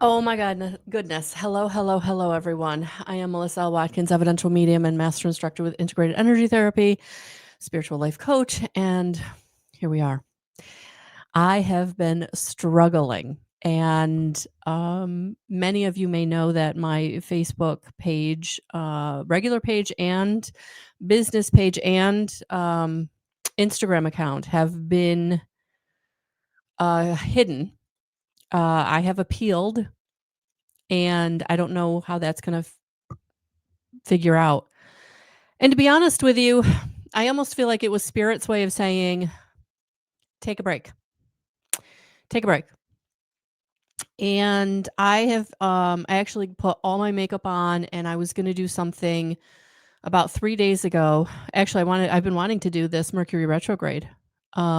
Oh my goodness. Hello, hello, hello, everyone. I am Melissa L. Watkins, evidential medium and master instructor with integrated energy therapy, spiritual life coach, and here we are. I have been struggling, and many of you may know that my Facebook page, regular page, and business page, and Instagram account have been hidden. I have appealed, and I don't know how that's going to figure out. And to be honest with you, I almost feel like it was Spirit's way of saying, take a break. Take a break. And I actually put all my makeup on and I was going to do something about 3 days ago. Actually, I've been wanting to do this Mercury retrograde.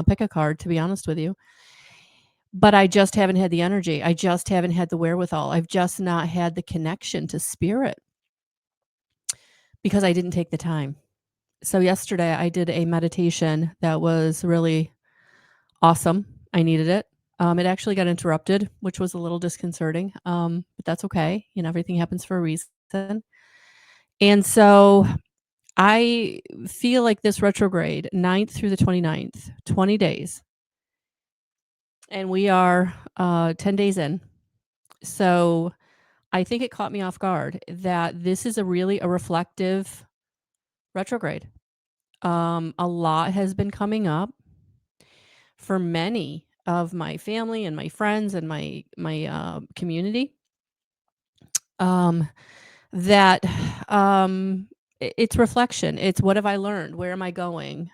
Pick a card, to be honest with you. But I just haven't had the energy. I just haven't had the wherewithal. I've just not had the connection to Spirit because I didn't take the time. So yesterday I did a meditation that was really awesome. I needed it. It actually got interrupted, which was a little disconcerting, but that's okay. Everything happens for a reason. And so I feel like this retrograde, 9th through the 29th, 20 days, and we are 10 days in. So I think it caught me off guard that this is a reflective retrograde. A lot has been coming up for many of my family and my friends and my community. Um, that it's reflection. It's what have I learned? Where am I going?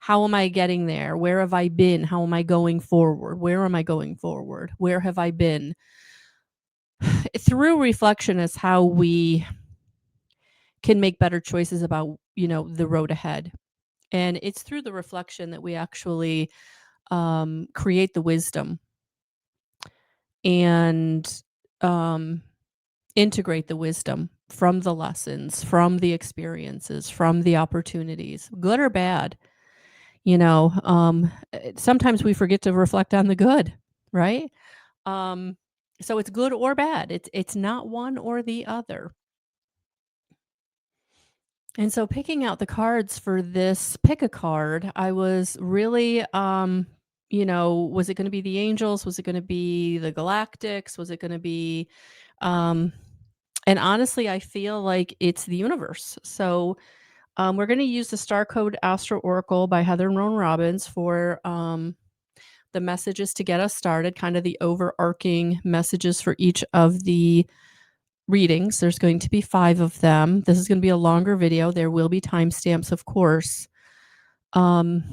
How am I getting there? Where have I been? How am I going forward? Where am I going forward? Where have I been? Through reflection is how we can make better choices about the road ahead. And it's through the reflection that we actually create the wisdom and um, integrate the wisdom from the lessons, from the experiences, from the opportunities, good or bad. Sometimes we forget to reflect on the good, right? Um, so it's good or bad. It's not one or the other. And so picking out the cards for this pick a card, I was really was it going to be the angels? Was it going to be the galactics? Was it going to be um and honestly, I feel like it's the universe. So we're going to use the Star Code Astro Oracle by Heather and Roan Robbins for the messages to get us started, kind of the overarching messages for each of the readings. There's going to be 5 of them. This is going to be a longer video. There will be timestamps, of course. Um,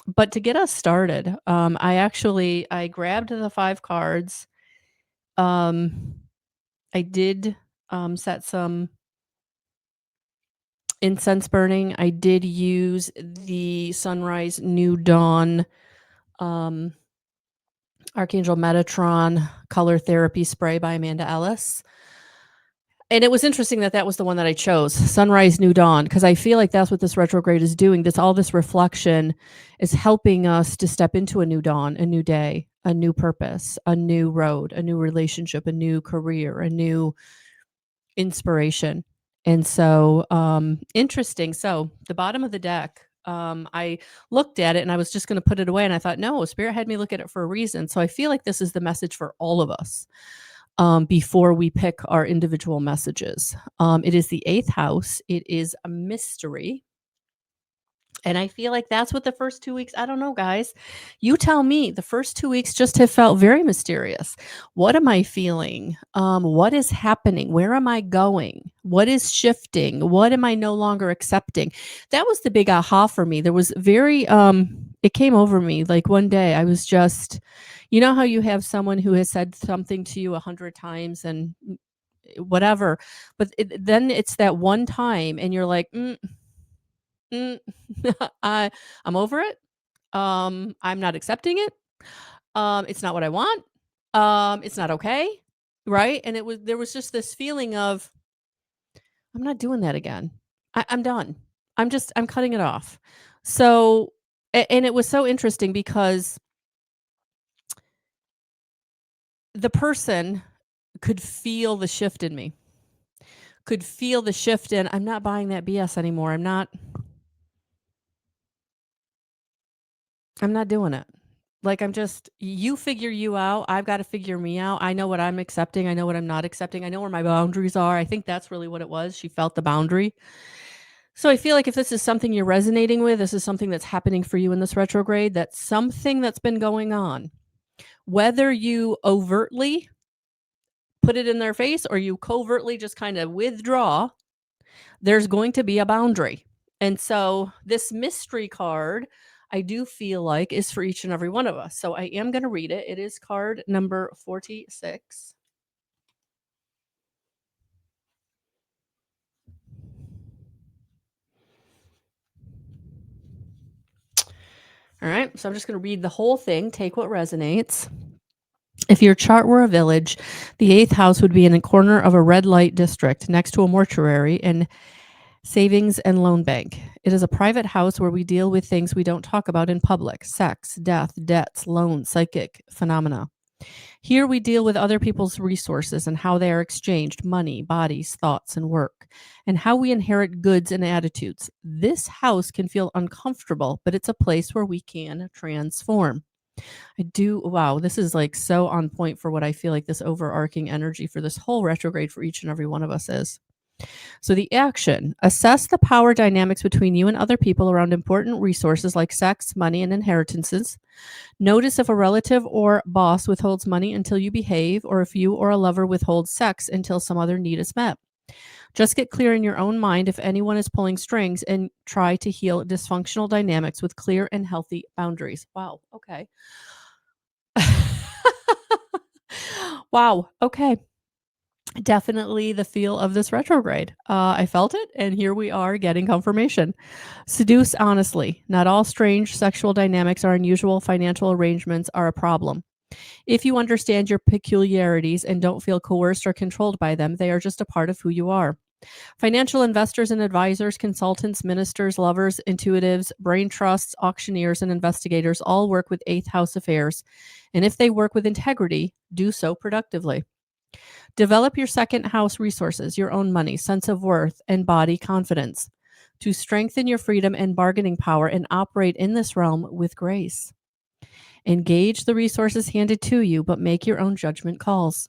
but to get us started, I grabbed the 5 cards. I did set some incense burning. I did use the Sunrise New Dawn Archangel Metatron Color Therapy Spray by Amanda Ellis. And it was interesting that that was the one that I chose, Sunrise New Dawn, because I feel like that's what this retrograde is doing. All this reflection is helping us to step into a new dawn, a new day, a new purpose, a new road, a new relationship, a new career, a new inspiration. And so, interesting. So, the bottom of the deck, I looked at it and I was just going to put it away. And I thought, no, Spirit had me look at it for a reason. So, I feel like this is the message for all of us before we pick our individual messages. It is the 8th house, it is a mystery. And I feel like that's what the first 2 weeks, I don't know, guys. You tell me. The first 2 weeks just have felt very mysterious. What am I feeling? What is happening? Where am I going? What is shifting? What am I no longer accepting? That was the big aha for me. There was it came over me like one day. I was just, how you have someone who has said something to you 100 times and whatever, but then it's that one time and you're like, Mm, I'm over it. I'm not accepting it. It's not what I want. It's not okay, right? And there was just this feeling of I'm not doing that again. I'm done. I'm cutting it off. So, and it was so interesting because the person could feel the shift in me, could feel the shift in, I'm not buying that BS anymore. I'm not doing it. Like, I'm just, you figure you out. I've got to figure me out. I know what I'm accepting. I know what I'm not accepting. I know where my boundaries are. I think that's really what it was. She felt the boundary. So I feel like if this is something you're resonating with, this is something that's happening for you in this retrograde, that's something that's been going on. Whether you overtly put it in their face or you covertly just kind of withdraw, there's going to be a boundary. And so this mystery card, I do feel like is for each and every one of us. So I am going to read it. It is card number 46. All right. So I'm just going to read the whole thing, take what resonates. If your chart were a village, the eighth house would be in a corner of a red light district next to a mortuary and savings and loan bank. It is a private house where we deal with things we don't talk about in public: sex, death, debts, loans, psychic phenomena. Here we deal with other people's resources and how they are exchanged: money, bodies, thoughts, and work, and how we inherit goods and attitudes. This house can feel uncomfortable, but it's a place where we can transform. Wow, this is like so on point for what I feel like this overarching energy for this whole retrograde for each and every one of us is. So, the action: assess the power dynamics between you and other people around important resources like sex, money, and inheritances. Notice if a relative or boss withholds money until you behave, or if you or a lover withholds sex until some other need is met. Just get clear in your own mind if anyone is pulling strings and try to heal dysfunctional dynamics with clear and healthy boundaries. Wow. Okay. Wow. Okay. Definitely the feel of this retrograde. I felt it, and here we are getting confirmation. Seduce honestly. Not all strange sexual dynamics or unusual financial arrangements are a problem. If you understand your peculiarities and don't feel coerced or controlled by them, they are just a part of who you are. Financial investors and advisors, consultants, ministers, lovers, intuitives, brain trusts, auctioneers, and investigators all work with eighth house affairs. And if they work with integrity, do so productively. Develop your second house resources, your own money, sense of worth, and body confidence to strengthen your freedom and bargaining power and operate in this realm with grace. Engage the resources handed to you, but make your own judgment calls.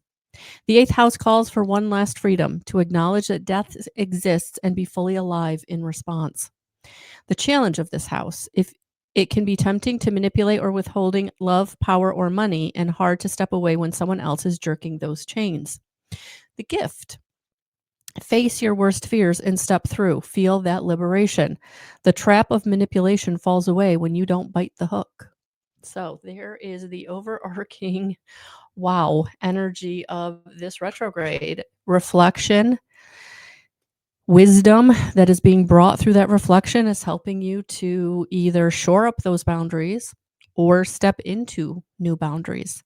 The eighth house calls for one last freedom: to acknowledge that death exists and be fully alive in response. The challenge of this house: if it can be tempting to manipulate or withholding love, power, or money, and hard to step away when someone else is jerking those chains. The gift: face your worst fears and step through. Feel that liberation. The trap of manipulation falls away when you don't bite the hook. So there is the overarching wow energy of this retrograde. Reflection, wisdom that is being brought through that reflection is helping you to either shore up those boundaries or step into new boundaries.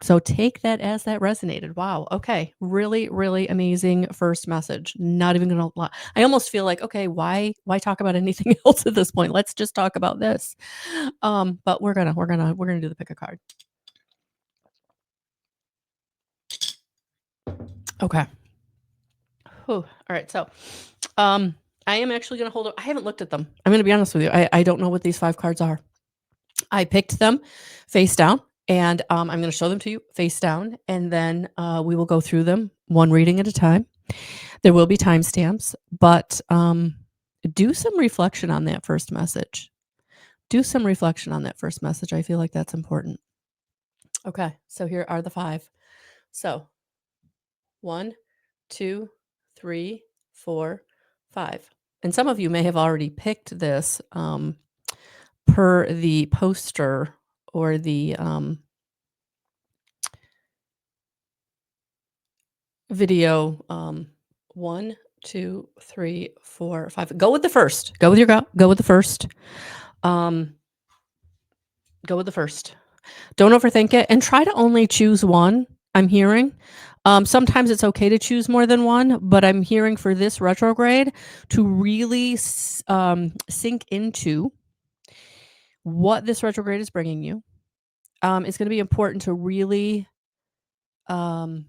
So take that as that resonated. Wow. Okay. Really, really amazing first message. Not even gonna lie. I almost feel like, okay, why talk about anything else at this point? Let's just talk about this. But we're gonna do the pick a card. Okay. Whew. All right. So I am actually gonna hold up. I haven't looked at them. I'm gonna be honest with you. I don't know what these 5 cards are. I picked them face down, and I'm going to show them to you face down, and then we will go through them one reading at a time. There will be timestamps, but do some reflection on that first message. Do some reflection on that first message. I feel like that's important. Okay, so here are the 5. So 1, 2, 3, 4, 5. And some of you may have already picked this per the poster or the video. 1, 2, 3, 4, 5. Go with the first. Go with your gut. Go with the first. Go with the first. Don't overthink it, and try to only choose one. I'm hearing. Sometimes it's okay to choose more than one, but I'm hearing for this retrograde to really sink into what this retrograde is bringing you. it's going to be important to really um,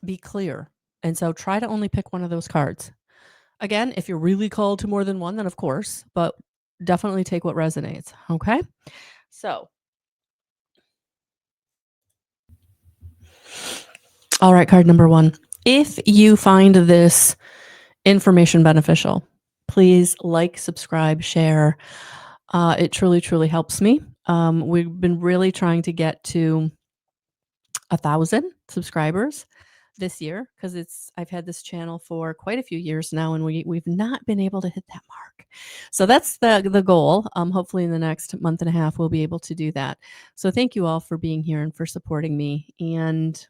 be clear. And so try to only pick one of those cards. Again, if you're really called to more than one, then of course, but definitely take what resonates. Okay. So, all right, card number one. If you find this information beneficial, please like, subscribe, share. It truly, truly helps me. We've been really trying to get to 1,000 subscribers this year because I've had this channel for quite a few years now, and we've not been able to hit that mark. So that's the goal. Hopefully in the next month and a half we'll be able to do that. So thank you all for being here and for supporting me. And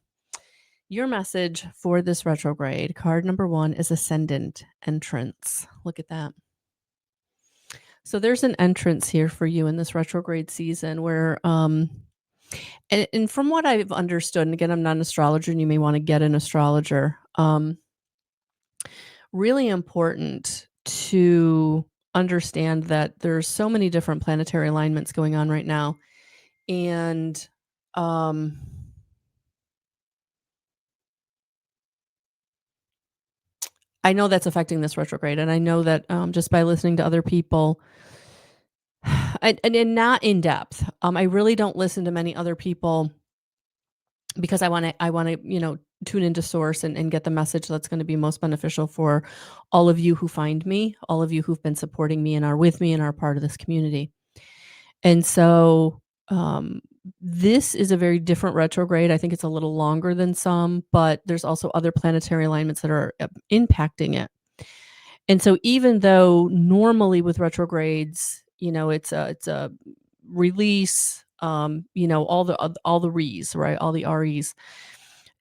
your message for this retrograde, card number one, is Ascendant Entrance. Look at that. So there's an entrance here for you in this retrograde season where and from what I've understood, and again, I'm not an astrologer, and you may want to get an astrologer. Really important to understand that there's so many different planetary alignments going on right now, and I know that's affecting this retrograde, and I know that just by listening to other people, and not in depth. I really don't listen to many other people because I want to tune into source and get the message that's going to be most beneficial for all of you who find me, all of you who've been supporting me and are with me and are part of this community. And so this is a very different retrograde. I think it's a little longer than some, but there's also other planetary alignments that are impacting it. And so even though normally with retrogrades, it's a release, all the re's, right? All the REs.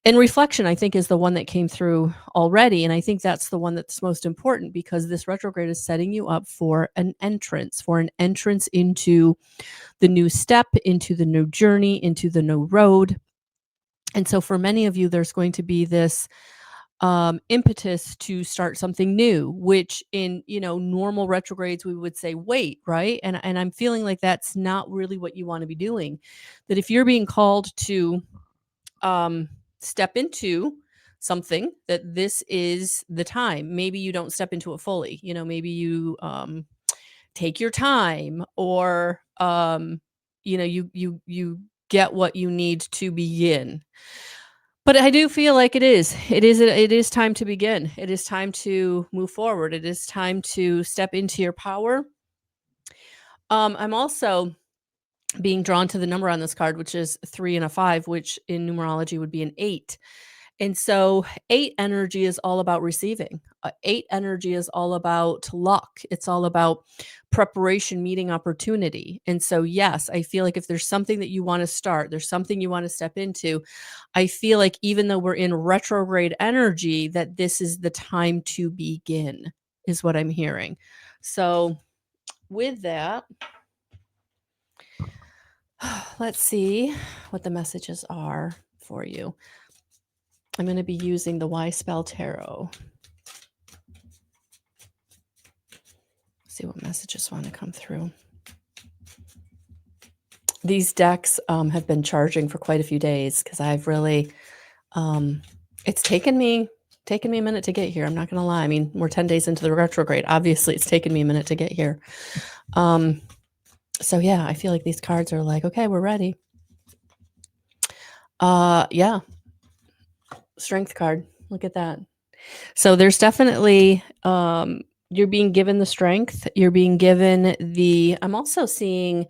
And reflection, I think, is the one that came through already. And I think that's the one that's most important because this retrograde is setting you up for an entrance into the new step, into the new journey, into the new road. And so for many of you, there's going to be this impetus to start something new, which in normal retrogrades we would say wait, right? And I'm feeling like that's not really what you want to be doing. That if you're being called to step into something, that this is the time. Maybe you don't step into it fully. Maybe you take your time, or you get what you need to begin. But I do feel like it is time to begin. It is time to move forward. It is time to step into your power. I'm also being drawn to the number on this card, which is 3 and a 5, which in numerology would be an 8. And so 8 energy is all about receiving. 8 energy is all about luck. It's all about preparation, meeting opportunity. And so, yes, I feel like if there's something that you want to start, there's something you want to step into, I feel like even though we're in retrograde energy, that this is the time to begin, is what I'm hearing. So with that, let's see what the messages are for you. I'm going to be using the Y Spell Tarot. See what messages want to come through. These decks have been charging for quite a few days because I've really, it's taken me a minute to get here. I'm not going to lie. I mean, we're 10 days into the retrograde. Obviously, it's taken me a minute to get here. So yeah, I feel like these cards are like, okay, we're ready. Yeah. Strength card. Look at that. So there's definitely, you're being given the strength. You're being given I'm also seeing,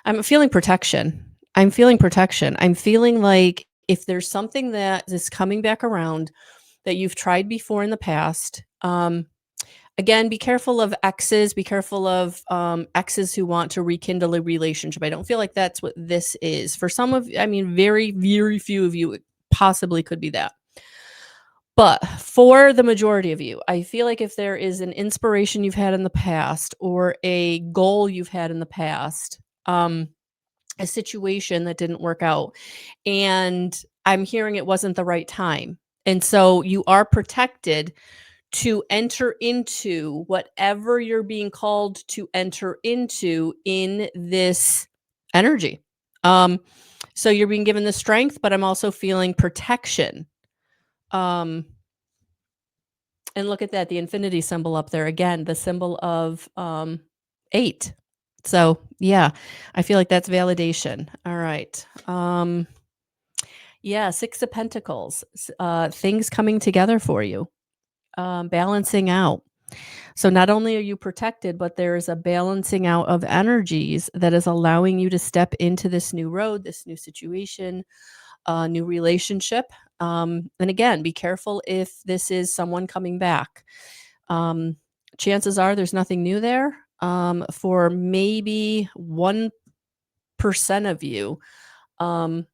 I'm feeling protection. I'm feeling like if there's something that is coming back around that you've tried before in the past, again, be careful of exes. Be careful of exes who want to rekindle a relationship. I don't feel like that's what this is. For some of, I mean, very, very few of you, it possibly could be that. But for the majority of you, I feel like if there is an inspiration you've had in the past or a goal you've had in the past, a situation that didn't work out, and I'm hearing it wasn't the right time. And so you are protected to enter into whatever you're being called to enter into in this energy. So you're being given the strength, but I'm also feeling protection. Um, and look at that, the infinity symbol up there again, the symbol of 8. So yeah, I feel like that's validation. All right. Yeah, 6 of Pentacles, things coming together for you, balancing out. So not only are you protected, but there is a balancing out of energies that is allowing you to step into this new road, this new situation, new relationship. And again, be careful if this is someone coming back. Um, Chances are there's nothing new there. For maybe 1% of you. Um,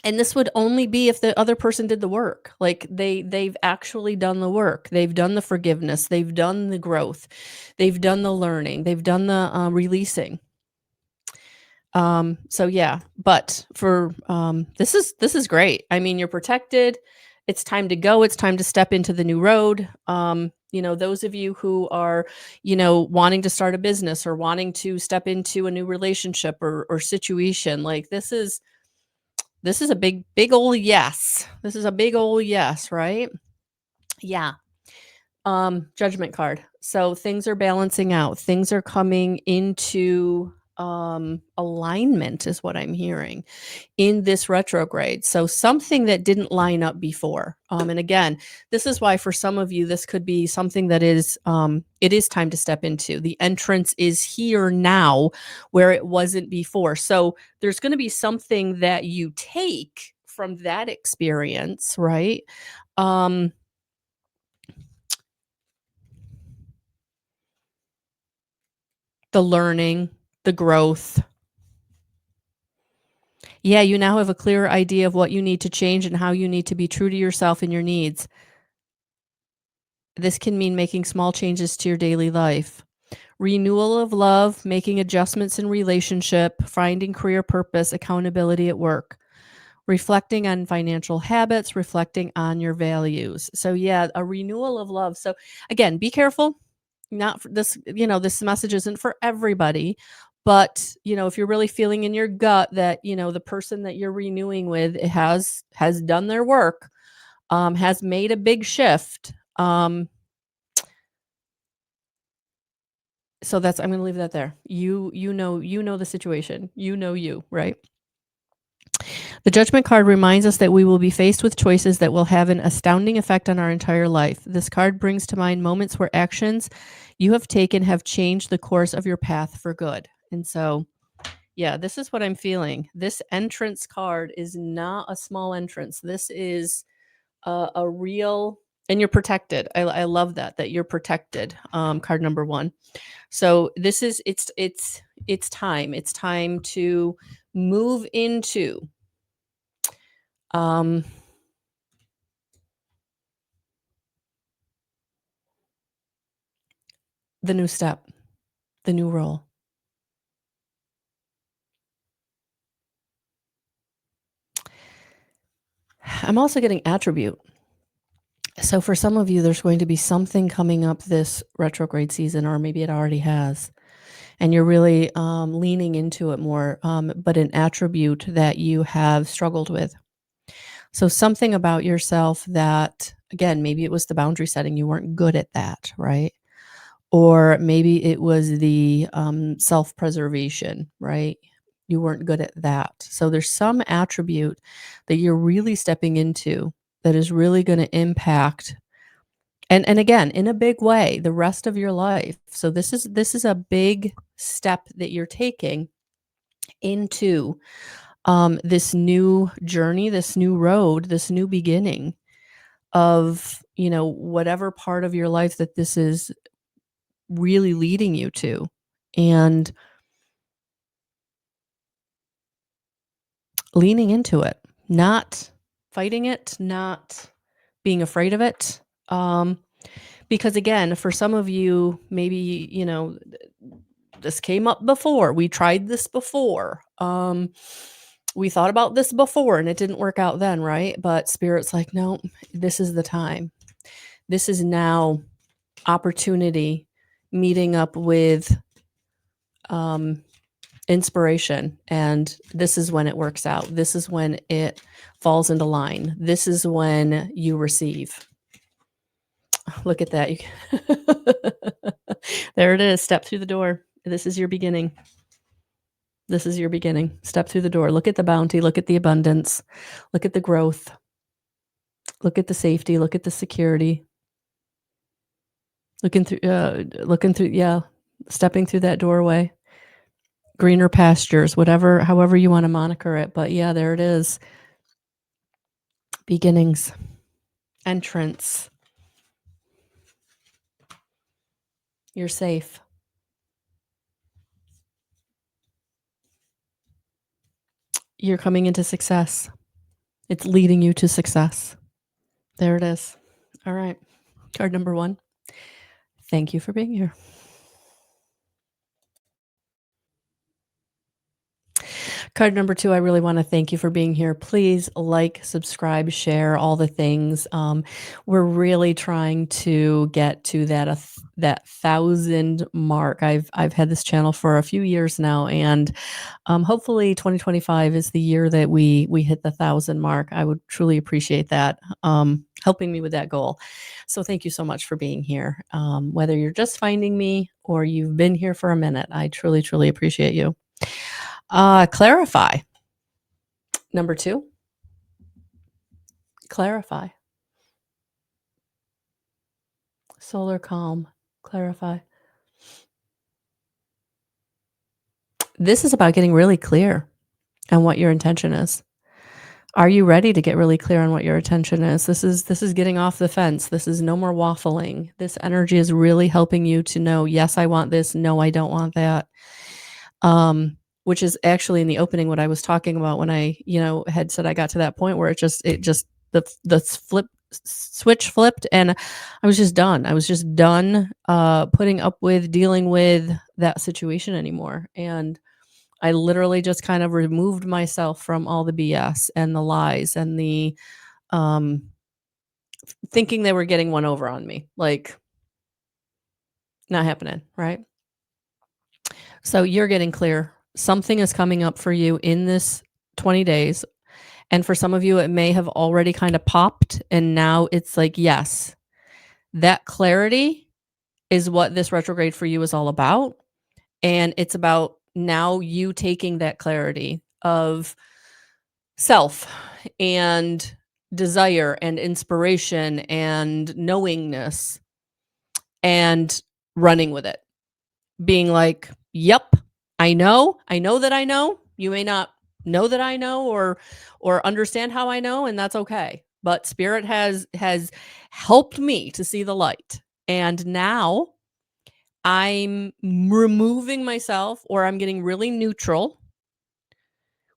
and this would only be if the other person did the work. Like they've actually done the work. They've done the forgiveness. They've done the growth. They've done the learning. They've done the releasing. So yeah, but for this is great. I mean, you're protected. It's time to go. It's time to step into the new road. Those of you who are, wanting to start a business or wanting to step into a new relationship or situation, like this is a big old yes. This is a big old yes, right? Yeah. Judgment card. So things are balancing out. Things are coming into alignment is what I'm hearing in this retrograde. So something that didn't line up before. And again, this is why for some of you this could be something that is it is time to step into. The entrance is here now where it wasn't before. So there's going to be something that you take from that experience, right? The learning, the growth. Yeah, you now have a clearer idea of what you need to change and how you need to be true to yourself and your needs. This can mean making small changes to your daily life. Renewal of love, making adjustments in relationship, finding career purpose, accountability at work, reflecting on financial habits, reflecting on your values. So yeah, a renewal of love. So again, be careful. Not for this, this message isn't for everybody, but if you're really feeling in your gut that, the person that you're renewing with has done their work, has made a big shift. So I'm going to leave that there. You know the situation. You, right? The judgment card reminds us that we will be faced with choices that will have an astounding effect on our entire life. This card brings to mind moments where actions you have taken have changed the course of your path for good. And so, yeah, this is what I'm feeling. This entrance card is not a small entrance. This is a real, and you're protected. I love that you're protected. Card number 1. So this is it's time. It's time to move into um the new step, the new role. I'm also getting attribute. So for some of you, there's going to be something coming up this retrograde season, or maybe it already has, and you're really leaning into it more, but an attribute that you have struggled with. So something about yourself that, again, maybe it was the boundary setting. You weren't good at that, right? Or maybe it was the self-preservation, right? You weren't good at that. So there's some attribute that you're really stepping into that is really going to impact, and again, in a big way, the rest of your life. So this is a big step that you're taking into this new journey, this new road, this new beginning of, whatever part of your life that this is really leading you to. And leaning into it, not fighting it, not being afraid of it. Because again, for some of you, maybe, this came up before. We tried this before. We thought about this before and it didn't work out then, right? But Spirit's like, no, this is the time. This is now opportunity, meeting up with inspiration, and this is when it works out. This is when it falls into line. This is when you receive. Look at that. There it is. Step through the door. This is your beginning. This is your beginning. Step through the door. Look at the bounty. Look at the abundance. Look at the growth. Look at the safety. Look at the security. Looking through, stepping through that doorway. Greener pastures, however you want to moniker it. But yeah, there it is. Beginnings. Entrance. You're safe. You're coming into success. It's leading you to success. There it is. All right. Card number 1. Thank you for being here. Card number 2, I really want to thank you for being here. Please like, subscribe, share, all the things. We're really trying to get to that 1,000 mark. I've had this channel for a few years now, and hopefully 2025 is the year that we hit the 1,000 mark. I would truly appreciate that, helping me with that goal. So thank you so much for being here. Whether you're just finding me or you've been here for a minute, I truly, truly appreciate you. Clarify. Number 2. Clarify. Solar calm. Clarify. This is about getting really clear on what your intention is. Are you ready to get really clear on what your intention is? This is getting off the fence. This is no more waffling. This energy is really helping you to know, yes, I want this. No, I don't want that. Which is actually in the opening what I was talking about when I, had said I got to that point where it just the switch flipped and I was just done. I was just done putting up with dealing with that situation anymore. And I literally just kind of removed myself from all the BS and the lies and the thinking they were getting one over on me. Like, not happening, right? So you're getting clear. Something is coming up for you in this 20 days. And for some of you, it may have already kind of popped. And now it's like, yes, that clarity is what this retrograde for you is all about. And it's about now you taking that clarity of self and desire and inspiration and knowingness and running with it. Being like, yep, I know that I know. You may not know that I know or understand how I know, and that's okay. But spirit has helped me to see the light. And now I'm removing myself, or I'm getting really neutral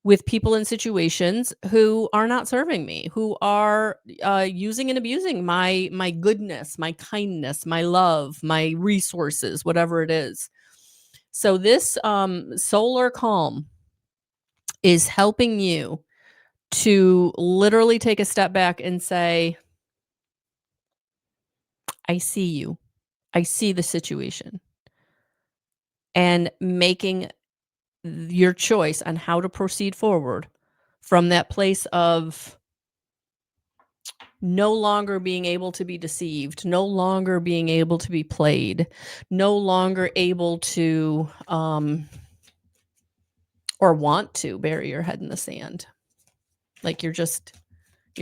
with people in situations who are not serving me, who are using and abusing my goodness, my kindness, my love, my resources, whatever it is. So this solar calm is helping you to literally take a step back and say, I see you. I see the situation. And making your choice on how to proceed forward from that place of no longer being able to be deceived, no longer being able to be played, no longer able to or want to bury your head in the sand. Like you're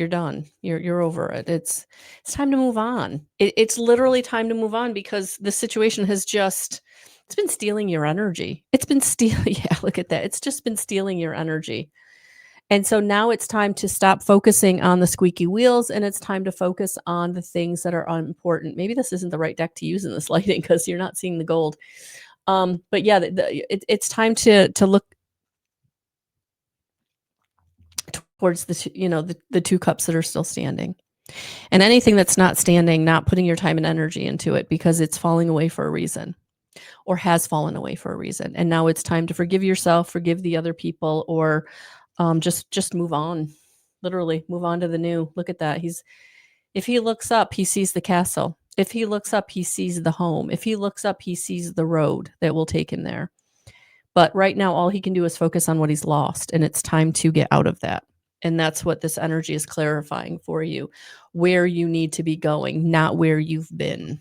done. You're over it. It's time to move on. It's literally time to move on because the situation has it's been stealing your energy. It's been stealing. Yeah, look at that. It's just been stealing your energy. And so now it's time to stop focusing on the squeaky wheels and it's time to focus on the things that are unimportant. Maybe this isn't the right deck to use in this lighting because you're not seeing the gold. But yeah, it's time to look towards the 2 cups that are still standing. And anything that's not standing, not putting your time and energy into it because it's falling away for a reason or has fallen away for a reason. And now it's time to forgive yourself, forgive the other people, or just move on. Literally move on to the new. Look at that. If he looks up, he sees the castle. If he looks up, he sees the home. If he looks up, he sees the road that will take him there. But right now, all he can do is focus on what he's lost, and it's time to get out of that. And that's what this energy is clarifying for you, where you need to be going, not where you've been.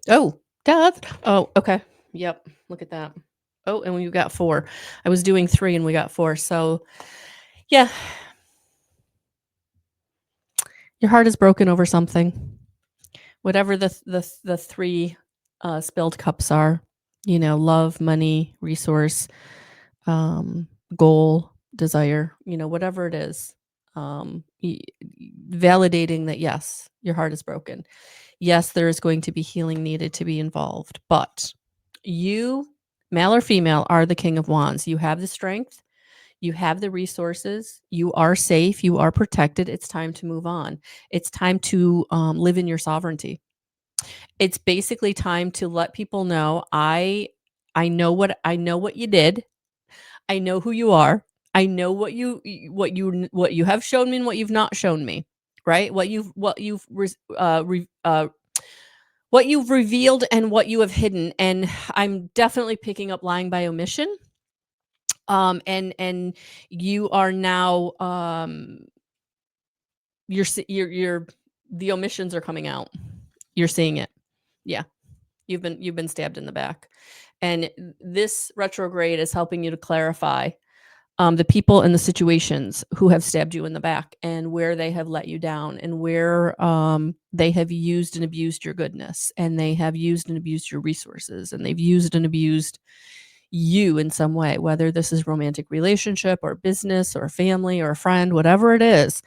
Oh, Dad. Oh, okay. Yep. Look at that. Oh, and we got 4. I was doing 3 and we got 4. So, yeah, your heart is broken over something. Whatever the 3 spilled cups are, love, money, resource, goal, desire, whatever it is. Validating that yes, your heart is broken. Yes, there is going to be healing needed to be involved, but you, male or female, are the king of wands. You have the strength, you have the resources, you are safe, you are protected. It's time to move on. It's time to live in your sovereignty. It's basically time to let people know I know what you did. I know who you are. I know what you have shown me and what you've not shown me, right? What you've revealed and what you have hidden. And I'm definitely picking up lying by omission. And you are now you're the omissions are coming out. You're seeing it. Yeah. You've been stabbed in the back. And this retrograde is helping you to clarify the people and the situations who have stabbed you in the back and where they have let you down and where they have used and abused your goodness and they have used and abused your resources and they've used and abused you in some way, whether this is romantic relationship or business or family or a friend, whatever it is.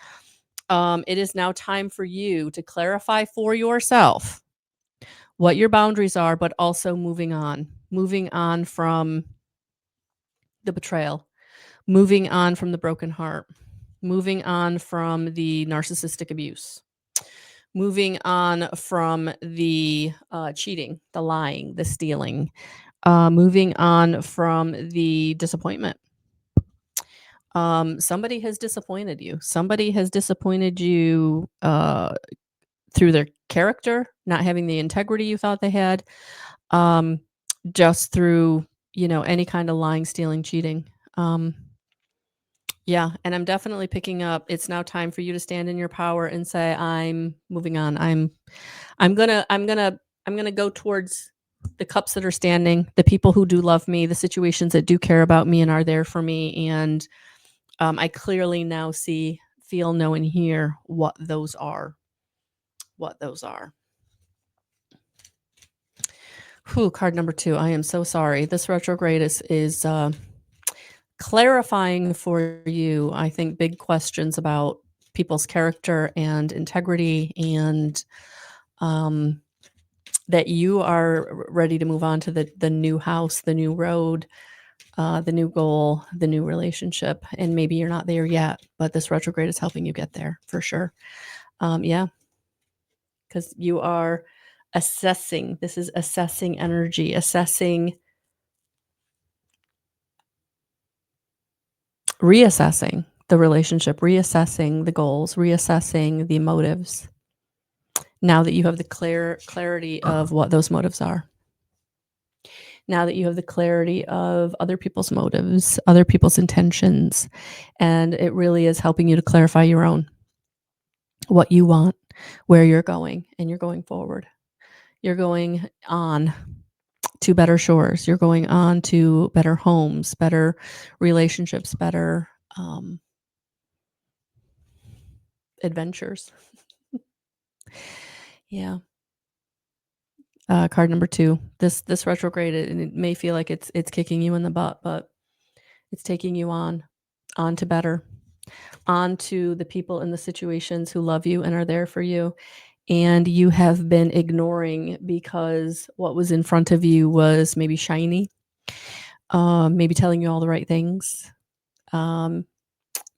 It is now time for you to clarify for yourself what your boundaries are, but also moving on from the betrayal, moving on from the broken heart, moving on from the narcissistic abuse, moving on from the cheating, the lying, the stealing, moving on from the disappointment. Somebody has disappointed you. Somebody has disappointed you through their character, not having the integrity you thought they had, um, just through any kind of lying, stealing, cheating. Um, Yeah, and I'm definitely picking up it's now time for you to stand in your power and say, "I'm moving on. I'm gonna go towards the cups that are standing, the people who do love me, the situations that do care about me and are there for me." And I clearly now see, feel, know, and hear what those are. What those are. Whew, card number 2. I am so sorry. This retrograde is clarifying for you, I think, big questions about people's character and integrity and that you are ready to move on to the new house, the new road, the new goal, the new relationship. And maybe you're not there yet, but this retrograde is helping you get there for sure. Yeah, because you are assessing. This is assessing energy, reassessing the relationship, reassessing the goals, reassessing the motives. Now that you have the clarity of what those motives are. Now that you have the clarity of other people's motives, other people's intentions, and it really is helping you to clarify your own, what you want, where you're going, and you're going forward. You're going on to better shores. You're going on to better homes, better relationships, better adventures. Yeah. Card number 2. This retrograde, and it may feel like it's kicking you in the butt, but it's taking you on to better, on to the people and the situations who love you and are there for you. And you have been ignoring because what was in front of you was maybe shiny, maybe telling you all the right things, um,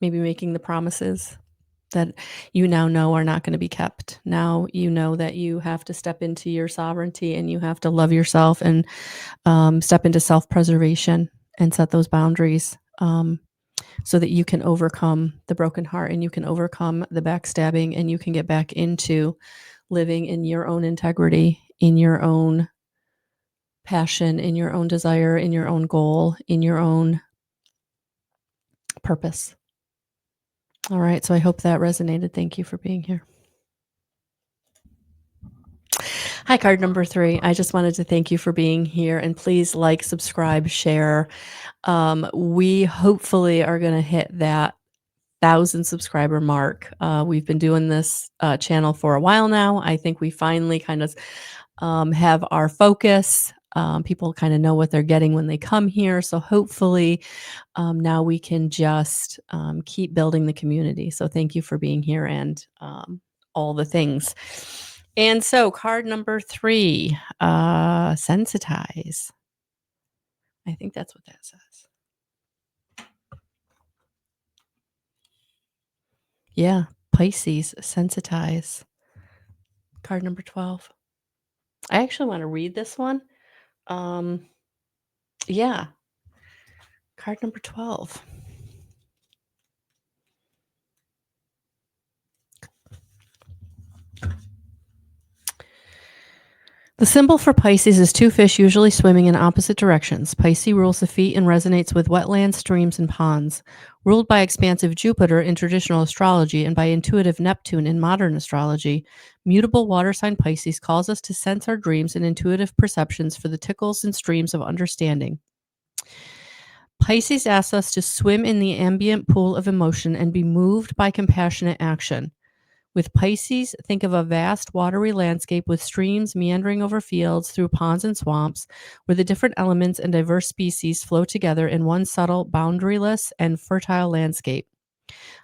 maybe making the promises that you now know are not going to be kept. Now you know that you have to step into your sovereignty and you have to love yourself and step into self-preservation and set those boundaries so that you can overcome the broken heart and you can overcome the backstabbing and you can get back into living in your own integrity, in your own passion, in your own desire, in your own goal, in your own purpose. All right, so I hope that resonated. Thank you for being here. Hi, card number 3. I just wanted to thank you for being here, and please like, subscribe, share. We hopefully are going to hit that 1,000 subscriber mark. We've been doing this channel for a while now. I think we finally kind of have our focus. People kind of know what they're getting when they come here. So hopefully now we can just keep building the community. So thank you for being here and all the things. And so card number 3, sensitize. I think that's what that says. Yeah, Pisces, sensitize. Card number 12. I actually want to read this one. Yeah. Card number 12. The symbol for Pisces is 2 fish usually swimming in opposite directions. Pisces rules the feet and resonates with wetlands, streams, and ponds. Ruled by expansive Jupiter in traditional astrology and by intuitive Neptune in modern astrology, mutable water sign Pisces calls us to sense our dreams and intuitive perceptions for the tickles and streams of understanding. Pisces asks us to swim in the ambient pool of emotion and be moved by compassionate action. With Pisces, think of a vast watery landscape with streams meandering over fields, through ponds and swamps, where the different elements and diverse species flow together in one subtle, boundaryless, and fertile landscape.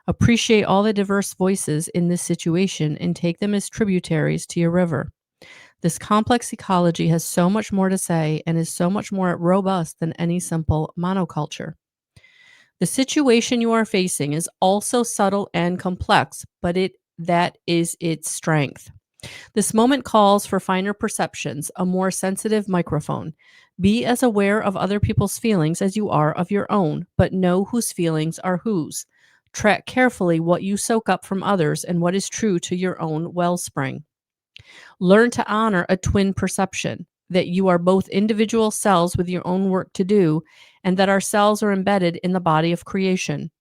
Appreciate all the diverse voices in this situation and take them as tributaries to your river. This complex ecology has so much more to say and is so much more robust than any simple monoculture. The situation you are facing is also subtle and complex, but that is its strength. This moment calls for finer perceptions, a more sensitive microphone. Be as aware of other people's feelings as you are of your own, but know whose feelings are whose. Track carefully what you soak up from others and what is true to your own wellspring. Learn to honor a twin perception, that you are both individual cells with your own work to do, and that our cells are embedded in the body of creation.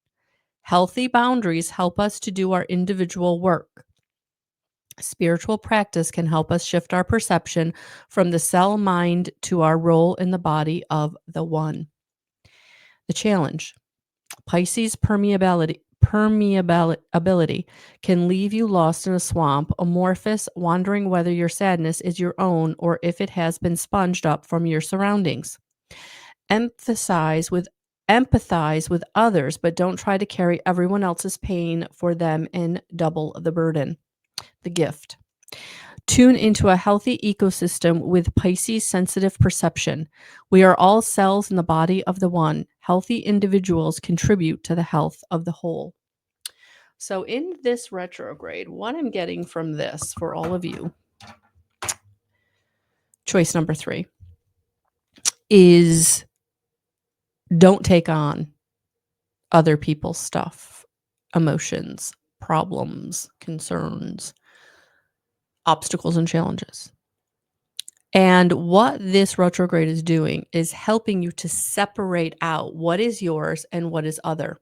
Healthy boundaries help us to do our individual work. Spiritual practice can help us shift our perception from the cell mind to our role in the body of the one. The challenge: Pisces permeability can leave you lost in a swamp, amorphous, wondering whether your sadness is your own or if it has been sponged up from your surroundings. Empathize with others, but don't try to carry everyone else's pain for them and double the burden. The gift: tune into a healthy ecosystem with Pisces sensitive perception. We are all cells in the body of the one. Healthy individuals contribute to the health of the whole. So in this retrograde, what I'm getting from this for all of you, choice number 3, is don't take on other people's stuff, emotions, problems, concerns, obstacles, and challenges. And what this retrograde is doing is helping you to separate out what is yours and what is other.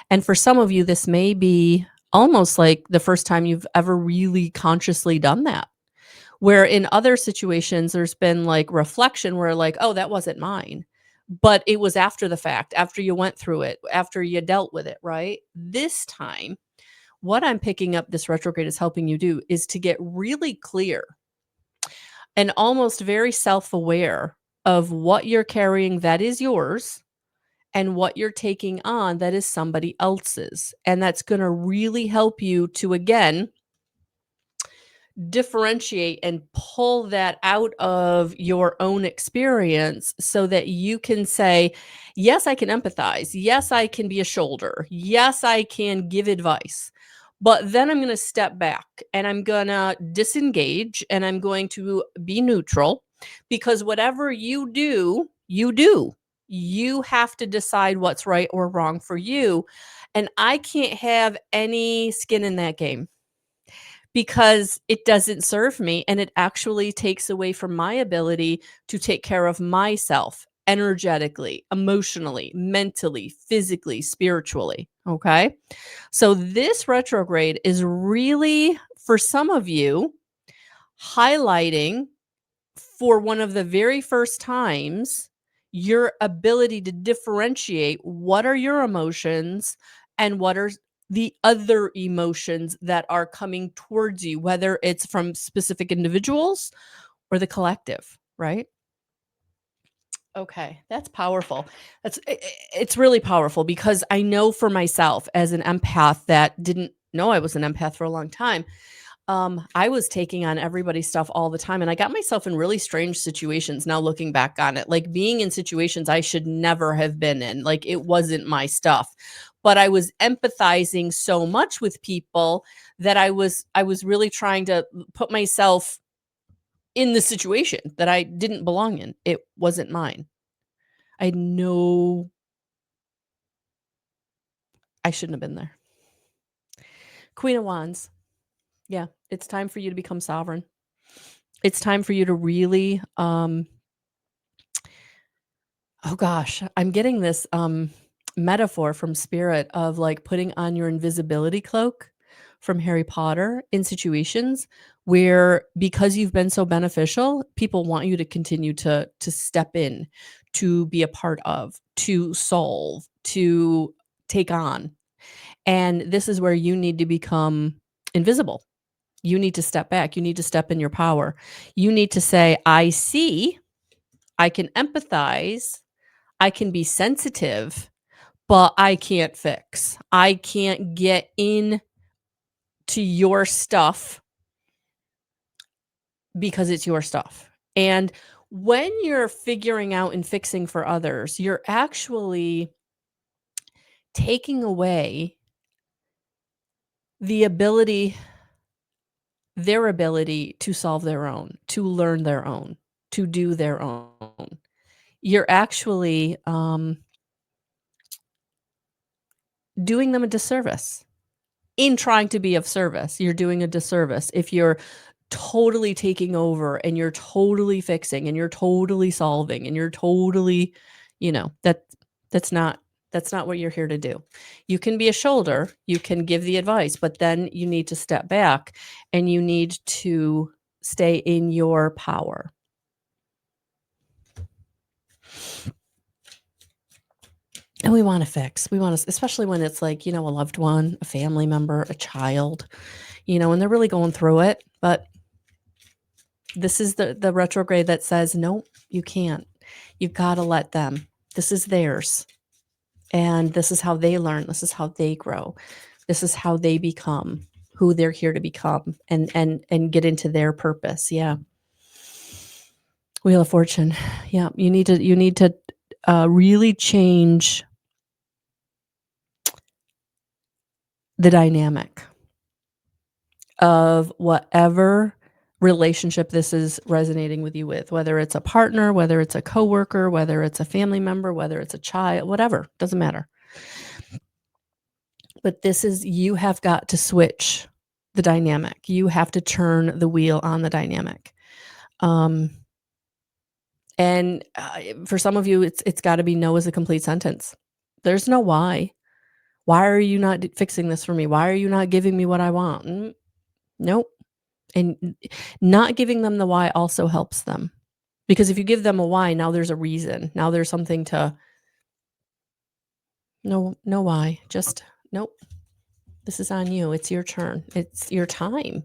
And for some of you, this may be almost like the first time you've ever really consciously done that. Where in other situations, there's been like reflection where like, oh, that wasn't mine. But it was after the fact, after you went through it, after you dealt with it, right? This time, what I'm picking up this retrograde is helping you do is to get really clear and almost very self-aware of what you're carrying that is yours and what you're taking on that is somebody else's. And that's going to really help you to, again, differentiate and pull that out of your own experience so that you can say, yes, I can empathize. Yes, I can be a shoulder. Yes, I can give advice. But then I'm going to step back and I'm going to disengage and I'm going to be neutral, because whatever you do, you do. You have to decide what's right or wrong for you. And I can't have any skin in that game, because it doesn't serve me and it actually takes away from my ability to take care of myself energetically, emotionally, mentally, physically, spiritually. Okay. So this retrograde is really, for some of you, highlighting for one of the very first times your ability to differentiate what are your emotions and what are the other emotions that are coming towards you, whether it's from specific individuals or the collective, right? Okay, that's powerful. It's really powerful because I know for myself as an empath that didn't know I was an empath for a long time. I was taking on everybody's stuff all the time, and I got myself in really strange situations now looking back on it, like being in situations I should never have been in. Like it wasn't my stuff. But I was empathizing so much with people that I was really trying to put myself in the situation that I didn't belong in. It wasn't mine. I know I shouldn't have been there. Queen of Wands. Yeah, it's time for you to become sovereign. It's time for you to really oh gosh, I'm getting this metaphor from spirit of like putting on your invisibility cloak from Harry Potter in situations where because you've been so beneficial, people want you to continue to step in, to be a part of, to solve, to take on. And this is where you need to become invisible. You need to step back. You need to step in your power. You need to say, I see, I can empathize, I can be sensitive, but I can't fix. I can't get in to your stuff because it's your stuff. And when you're figuring out and fixing for others, you're actually taking away the ability, their ability to solve their own, to learn their own, to do their own. You're actually doing them a disservice. In trying to be of service, you're doing a disservice if you're totally taking over and you're totally fixing and you're totally solving and you're totally, that's not that's not what you're here to do. You can be a shoulder, you can give the advice, but then you need to step back and you need to stay in your power. And we want to fix. We want to, especially when it's like, a loved one, a family member, a child, and they're really going through it. But this is the retrograde that says, nope, you can't. You've got to let them. This is theirs. And this is how they learn. This is how they grow. This is how they become who they're here to become and get into their purpose. Yeah. Wheel of Fortune. Yeah. You need to really change the dynamic of whatever relationship this is resonating with you with, whether it's a partner, whether it's a coworker, whether it's a family member, whether it's a child, whatever, doesn't matter. But you have got to switch the dynamic. You have to turn the wheel on the dynamic. And for some of you, it's got to be no as a complete sentence. There's no why. Why are you not fixing this for me? Why are you not giving me what I want? Nope. And not giving them the why also helps them. Because if you give them a why, now there's a reason. Now there's something to no why. Just nope. This is on you. It's your turn. It's your time.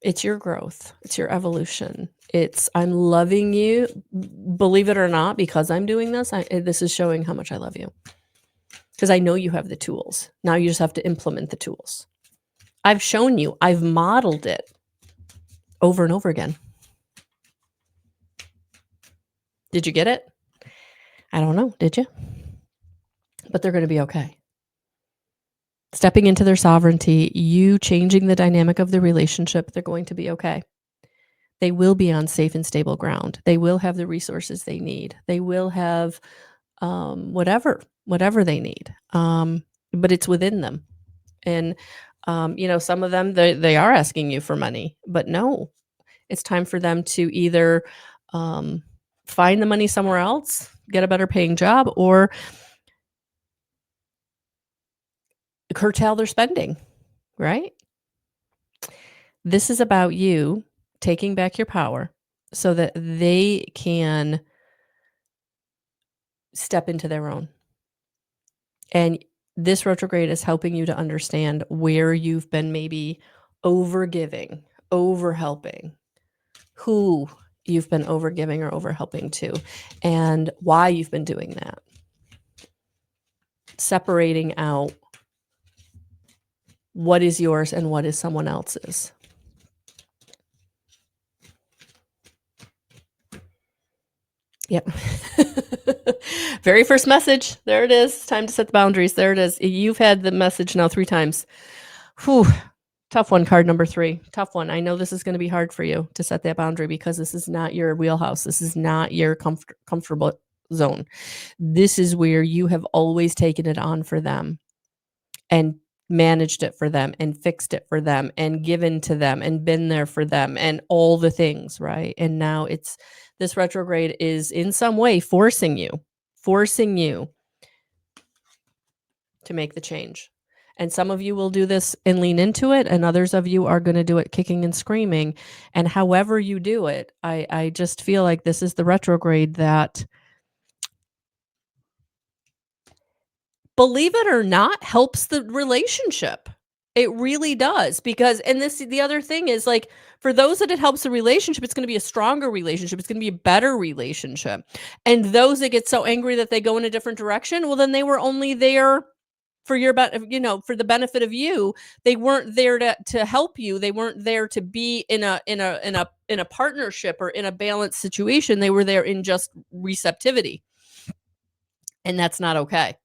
It's your growth. It's your evolution. It's I'm loving you, believe it or not, because I'm doing this. This is showing how much I love you. Because I know you have the tools. Now you just have to implement the tools. I've shown you. I've modeled it over and over again. Did you get it? I don't know. Did you? But they're going to be okay. Stepping into their sovereignty, you changing the dynamic of the relationship, they're going to be okay. They will be on safe and stable ground. They will have the resources they need. They will have whatever they need. But it's within them. And Some of them, they are asking you for money, but no, it's time for them to either um, find the money somewhere else, get a better paying job, or curtail their spending, right? This is about you taking back your power so that they can step into their own. And this retrograde is helping you to understand where you've been maybe over giving, over helping, who you've been over giving or over helping to, and why you've been doing that. Separating out what is yours and what is someone else's. Yep. Very first message. There it is. Time to set the boundaries. There it is. You've had the message now 3 times. Whew. Tough one, card number 3. Tough one. I know this is going to be hard for you to set that boundary because this is not your wheelhouse. This is not your comfortable zone. This is where you have always taken it on for them and managed it for them and fixed it for them and given to them and been there for them and all the things, right? And now this retrograde is in some way forcing you to make the change. And some of you will do this and lean into it, and others of you are going to do it kicking and screaming. And however you do it, I just feel like this is the retrograde that, believe it or not, helps the relationship. It really does, because, and the other thing is, like, for those that it helps the relationship, it's going to be a stronger relationship. It's going to be a better relationship. And those that get so angry that they go in a different direction, well, then they were only there for for the benefit of you. They weren't there to help you. They weren't there to be in a partnership or in a balanced situation. They were there in just receptivity. And that's not okay.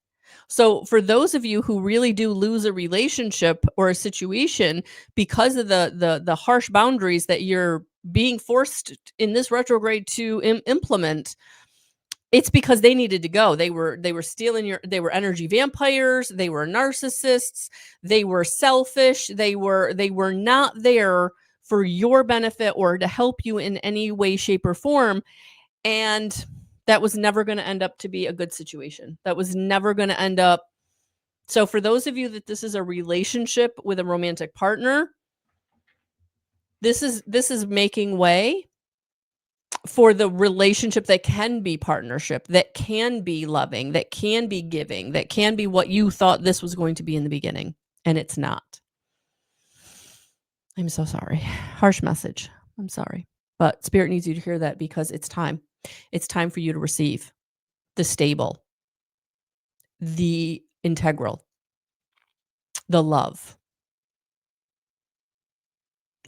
So for those of you who really do lose a relationship or a situation because of the harsh boundaries that you're being forced in this retrograde to implement, it's because they needed to go. They were stealing they were energy vampires, they were narcissists, they were selfish, they were not there for your benefit or to help you in any way, shape, or form. And that was never going to end up to be a good situation. That was never going to end up. So for those of you that this is a relationship with a romantic partner, this is making way for the relationship that can be partnership, that can be loving, that can be giving, that can be what you thought this was going to be in the beginning, and it's not. I'm so sorry. Harsh message. I'm sorry. But Spirit needs you to hear that because it's time. It's time for you to receive the stable, the integral, the love.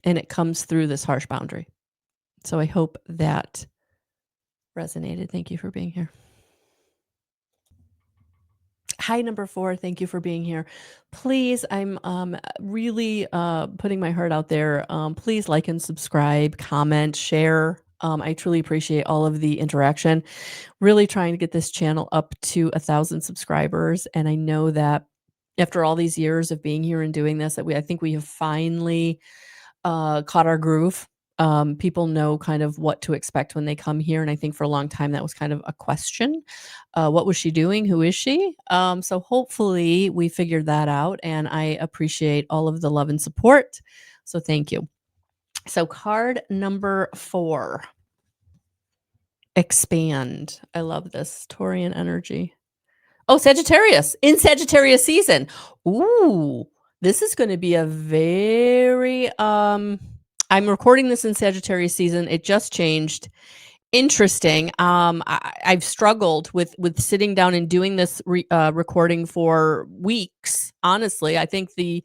And it comes through this harsh boundary. So I hope that resonated. Thank you for being here. Hi, number 4. Thank you for being here. Please, I'm really putting my heart out there. Please like and subscribe, comment, share. I truly appreciate all of the interaction. Really trying to get this channel up to 1,000 subscribers. And I know that after all these years of being here and doing this, that I think we have finally caught our groove. People know kind of what to expect when they come here. And I think for a long time that was kind of a question. What was she doing? Who is she? So hopefully we figured that out. And I appreciate all of the love and support. So thank you. So card number 4. Expand. I love this. Taurian energy. Oh, Sagittarius. In Sagittarius season. Ooh, this is going to be a very I'm recording this in Sagittarius season. It just changed. Interesting. I've struggled with sitting down and doing this recording for weeks. Honestly, I think the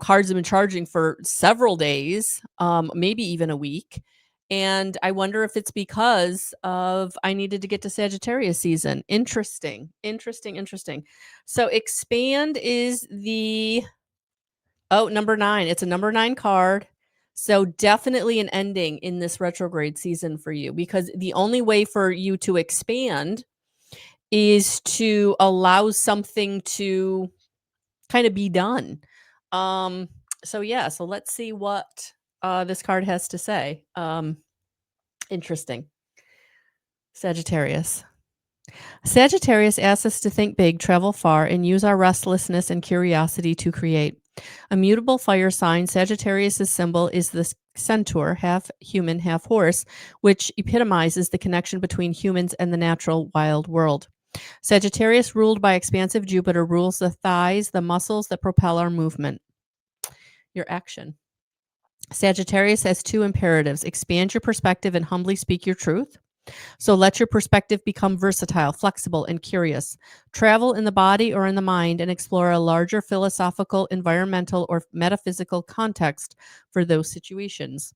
cards have been charging for several days, maybe even a week. And I wonder if it's because of I needed to get to Sagittarius season. Interesting. So expand is number 9. It's a number 9 card. So definitely an ending in this retrograde season for you, because the only way for you to expand is to allow something to kind of be done. So let's see what this card has to say. Interesting. Sagittarius. Sagittarius asks us to think big, travel far, and use our restlessness and curiosity to create. A mutable fire sign, Sagittarius' symbol is the centaur, half human, half horse, which epitomizes the connection between humans and the natural wild world. Sagittarius, ruled by expansive Jupiter, rules the thighs, the muscles that propel our movement. Your action. Sagittarius has two imperatives: expand your perspective and humbly speak your truth. So let your perspective become versatile, flexible, and curious. Travel in the body or in the mind and explore a larger philosophical, environmental, or metaphysical context for those situations.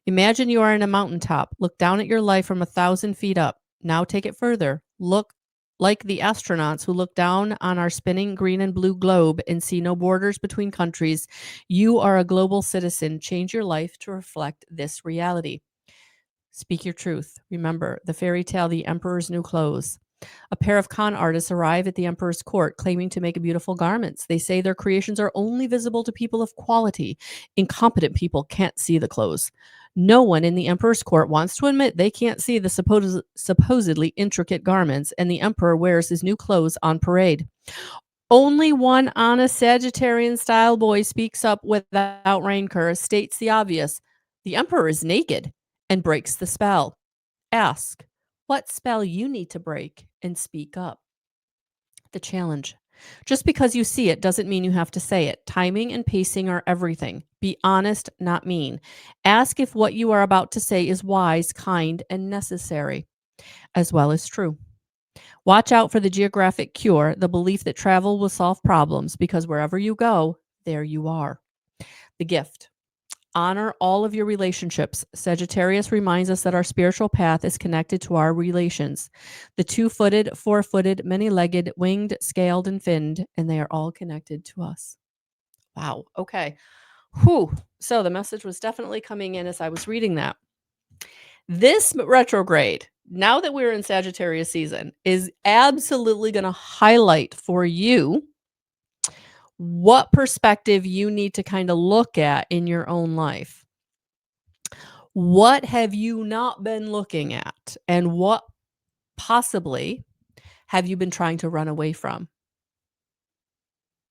Imagine you are in a mountaintop. Look down at your life from 1,000 feet up. Now take it further. Look like the astronauts who look down on our spinning green and blue globe and see no borders between countries. You are a global citizen. Change your life to reflect this reality. Speak your truth. Remember the fairy tale, The Emperor's New Clothes. A pair of con artists arrive at the emperor's court claiming to make beautiful garments. They say their creations are only visible to people of quality. Incompetent people can't see the clothes. No one in the emperor's court wants to admit they can't see the supposedly intricate garments, and the emperor wears his new clothes on parade. Only one honest Sagittarian style boy speaks up without rancor, states the obvious: the emperor is naked, and breaks the spell. Ask what spell you need to break and speak up. The challenge. Just because you see it doesn't mean you have to say it. Timing and pacing are everything. Be honest, not mean. Ask if what you are about to say is wise, kind, and necessary, as well as true. Watch out for the geographic cure, the belief that travel will solve problems, because wherever you go, there you are. The gift. Honor all of your relationships. Sagittarius reminds us that our spiritual path is connected to our relations. The two-footed, four-footed, many-legged, winged, scaled, and finned, and they are all connected to us. Wow. Okay. Whew. So the message was definitely coming in as I was reading that. This retrograde, now that we're in Sagittarius season, is absolutely going to highlight for you what perspective you need to kind of look at in your own life. What have you not been looking at? And what possibly have you been trying to run away from?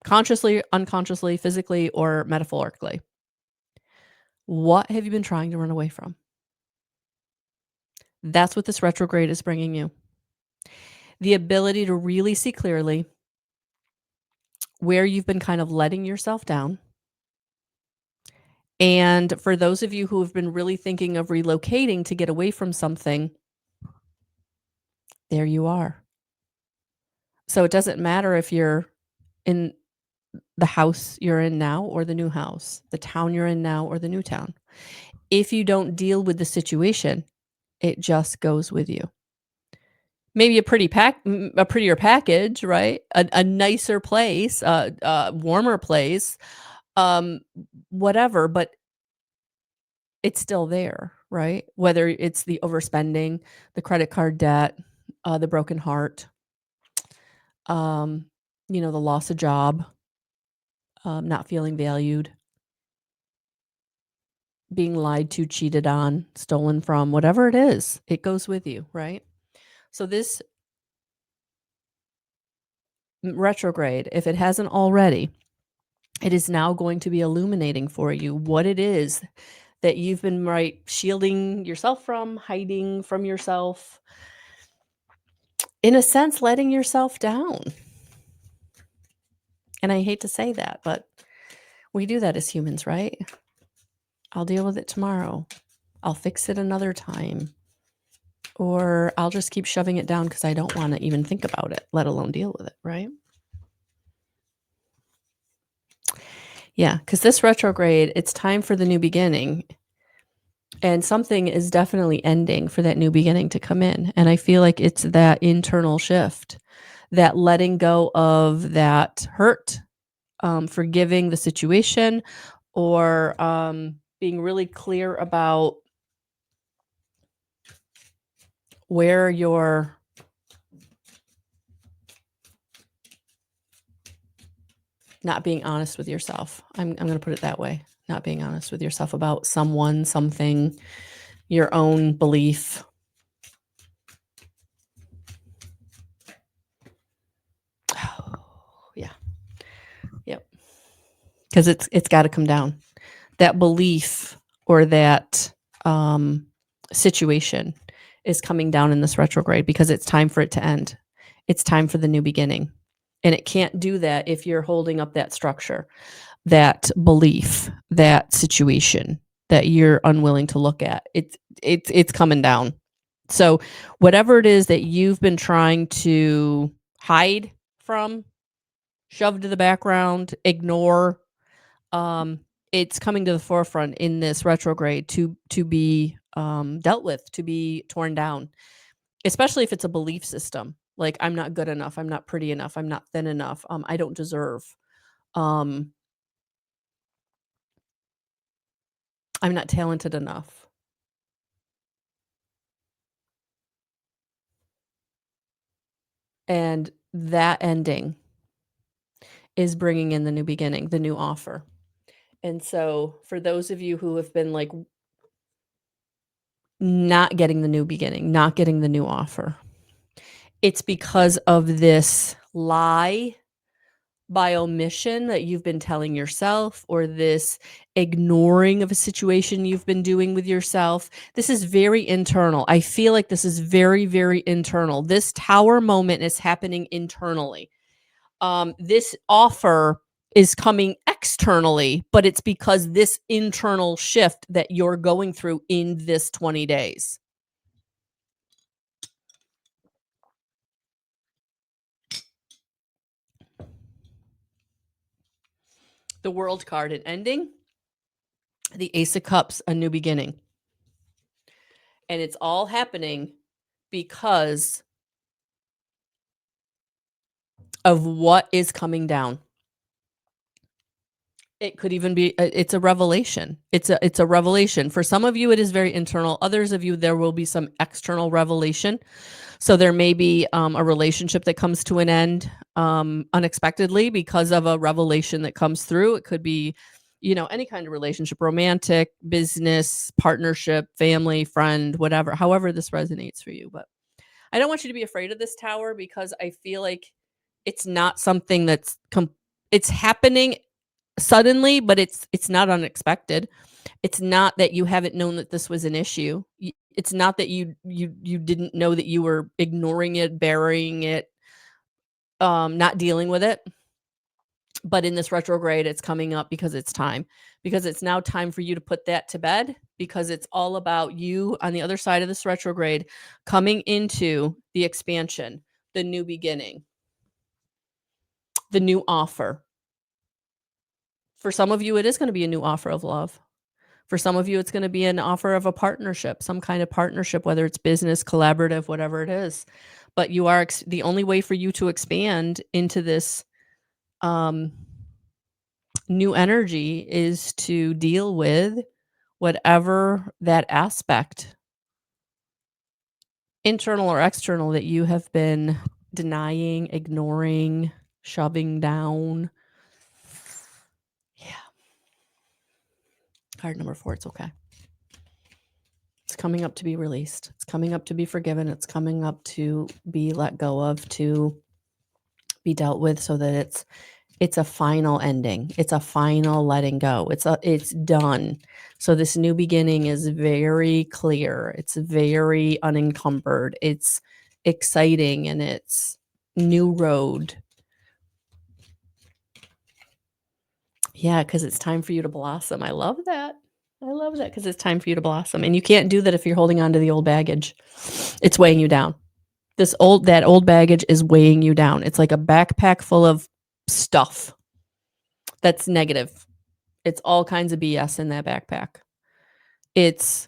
Consciously, unconsciously, physically, or metaphorically? What have you been trying to run away from? That's what this retrograde is bringing you. The ability to really see clearly where you've been kind of letting yourself down. And for those of you who have been really thinking of relocating to get away from something, there you are. So it doesn't matter if you're in the house you're in now or the new house, the town you're in now or the new town. If you don't deal with the situation, it just goes with you. Maybe a prettier package, right? A nicer place, a warmer place, um, whatever, but it's still there, right? Whether it's the overspending, the credit card debt, the broken heart, um, the loss of job, not feeling valued, being lied to, cheated on, stolen from, whatever it is, it goes with you, right? So this retrograde, if it hasn't already, it is now going to be illuminating for you what it is that you've been shielding yourself from, hiding from yourself, in a sense, letting yourself down. And I hate to say that, but we do that as humans, right? I'll deal with it tomorrow. I'll fix it another time. Or I'll just keep shoving it down because I don't want to even think about it, let alone deal with it, right? Yeah, because this retrograde, it's time for the new beginning. And something is definitely ending for that new beginning to come in. And I feel like it's that internal shift, that letting go of that hurt, forgiving the situation, or being really clear about where Not being honest with yourself. I'm going to put it that way. Not being honest with yourself about someone, something, your own belief. Yeah. Yep. Because it's got to come down. That belief or that situation is coming down in this retrograde because it's time for it to end. It's time for the new beginning. And it can't do that if you're holding up that structure, that belief, that situation that you're unwilling to look at. It's coming down. So whatever it is that you've been trying to hide from, shove to the background, ignore, um, it's coming to the forefront in this retrograde to be dealt with, to be torn down, especially if it's a belief system. Like I'm not good enough, I'm not pretty enough, I'm not thin enough, I don't deserve, um, I'm not talented enough. And that ending is bringing in the new beginning, the new offer. And so for those of you who have been like not getting the new beginning, not getting the new offer, it's because of this lie by omission that you've been telling yourself, or this ignoring of a situation you've been doing with yourself. This is very internal. I feel like this is very, very internal. This tower moment is happening internally. This offer is coming externally, but it's because this internal shift that you're going through in this 20 days. The World card, an ending, the Ace of Cups, a new beginning. And it's all happening because of what is coming down. It could even be it's a revelation. It's a revelation. For some of you it is very internal. Others of you there will be some external revelation. So there may be a relationship that comes to an end unexpectedly because of a revelation that comes through. It could be, any kind of relationship, romantic, business, partnership, family, friend, whatever, however this resonates for you. But I don't want you to be afraid of this tower because I feel like it's not something that's it's happening suddenly, but it's not unexpected. It's not that you haven't known that this was an issue. It's not that you didn't know that you were ignoring it, burying it, not dealing with it. But in this retrograde, it's coming up because it's time. Because it's now time for you to put that to bed, because it's all about you on the other side of this retrograde coming into the expansion, the new beginning, the new offer. For some of you, it is going to be a new offer of love. For some of you, it's going to be an offer of a partnership, some kind of partnership, whether it's business, collaborative, whatever it is. But you are the only way for you to expand into this um, new energy is to deal with whatever that aspect, internal or external, that you have been denying, ignoring, shoving down. Yeah. Card number 4, it's okay. It's coming up to be released. It's coming up to be forgiven. It's coming up to be let go of, to be dealt with, so that it's a final ending. It's a final letting go. It's done. So this new beginning is very clear. It's very unencumbered. It's exciting, and it's new road. Yeah, because it's time for you to blossom. I love that. I love that because it's time for you to blossom. And you can't do that if you're holding on to the old baggage. It's weighing you down. That old baggage is weighing you down. It's like a backpack full of stuff that's negative. It's all kinds of BS in that backpack. It's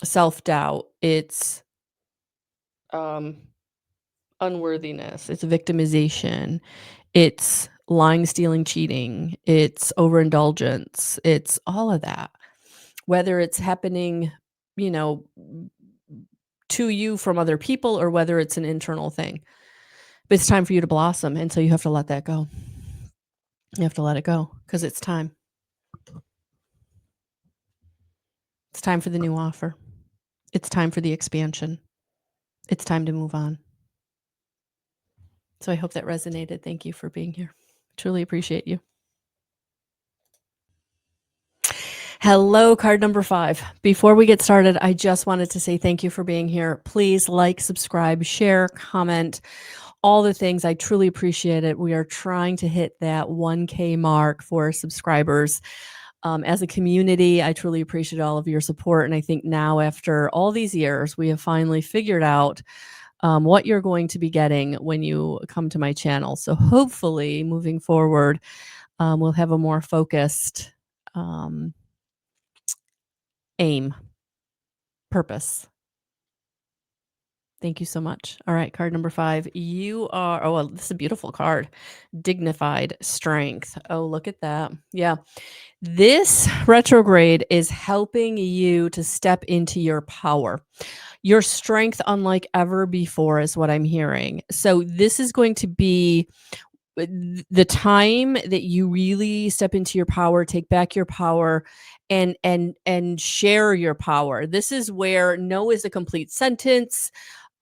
self-doubt. It's unworthiness. It's victimization. It's lying, stealing, cheating. It's overindulgence. It's all of that. Whether it's happening, you know, to you from other people, or whether it's an internal thing. But it's time for you to blossom, and so you have to let that go. You have to let it go because it's time. It's time for the new offer. It's time for the expansion. It's time to move on. So I hope that resonated. Thank you for being here. Truly appreciate you. Hello, card number 5. Before we get started, I just wanted to say thank you for being here. Please like, subscribe, share, comment, all the things. I truly appreciate it. We are trying to hit that 1K mark for subscribers. As a community, I truly appreciate all of your support. And I think now, after all these years, we have finally figured out what you're going to be getting when you come to my channel. So hopefully, moving forward, we'll have a more focused aim, purpose. Thank you so much. All right, card number 5. You are, oh, well, this is a beautiful card. Dignified strength. Oh, look at that. Yeah. This retrograde is helping you to step into your power, your strength, unlike ever before, is what I'm hearing. So, this is going to be the time that you really step into your power, take back your power, and share your power. This is where no is a complete sentence.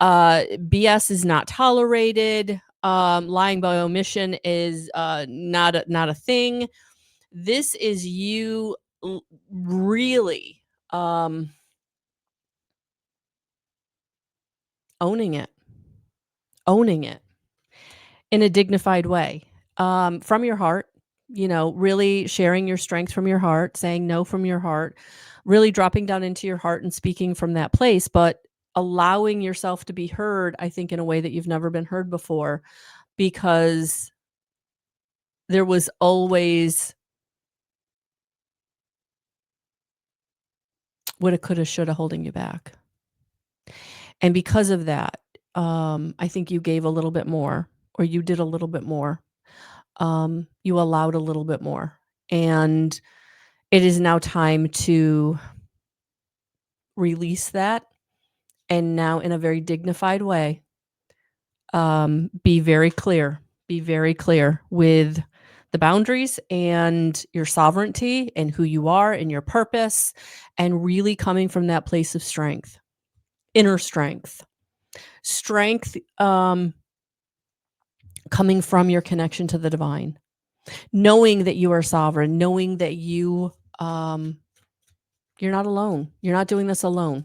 BS is not tolerated. Lying by omission is not a thing. This is you really owning it, owning it in a dignified way, from your heart. Really sharing your strength from your heart, saying no from your heart, really dropping down into your heart and speaking from that place, but allowing yourself to be heard, I think, in a way that you've never been heard before, because there was always woulda, coulda, shoulda holding you back. And because of that, I think you gave a little bit more, or you did a little bit more. You allowed a little bit more. And it is now time to release that. And now, in a very dignified way, be very clear. Be very clear with the boundaries and your sovereignty and who you are and your purpose, and really coming from that place of strength, inner strength. Strength coming from your connection to the divine, knowing that you are sovereign, knowing that you're not alone. You're not doing this alone,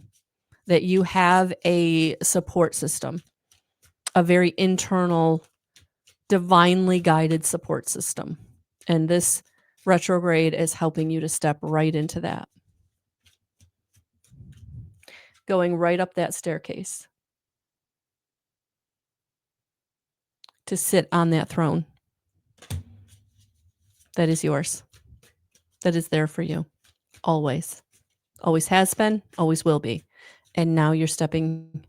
that you have a support system, a very internal, divinely guided support system. And this retrograde is helping you to step right into that, going right up that staircase to sit on that throne that is yours, that is there for you, always. Always has been, always will be. And now you're stepping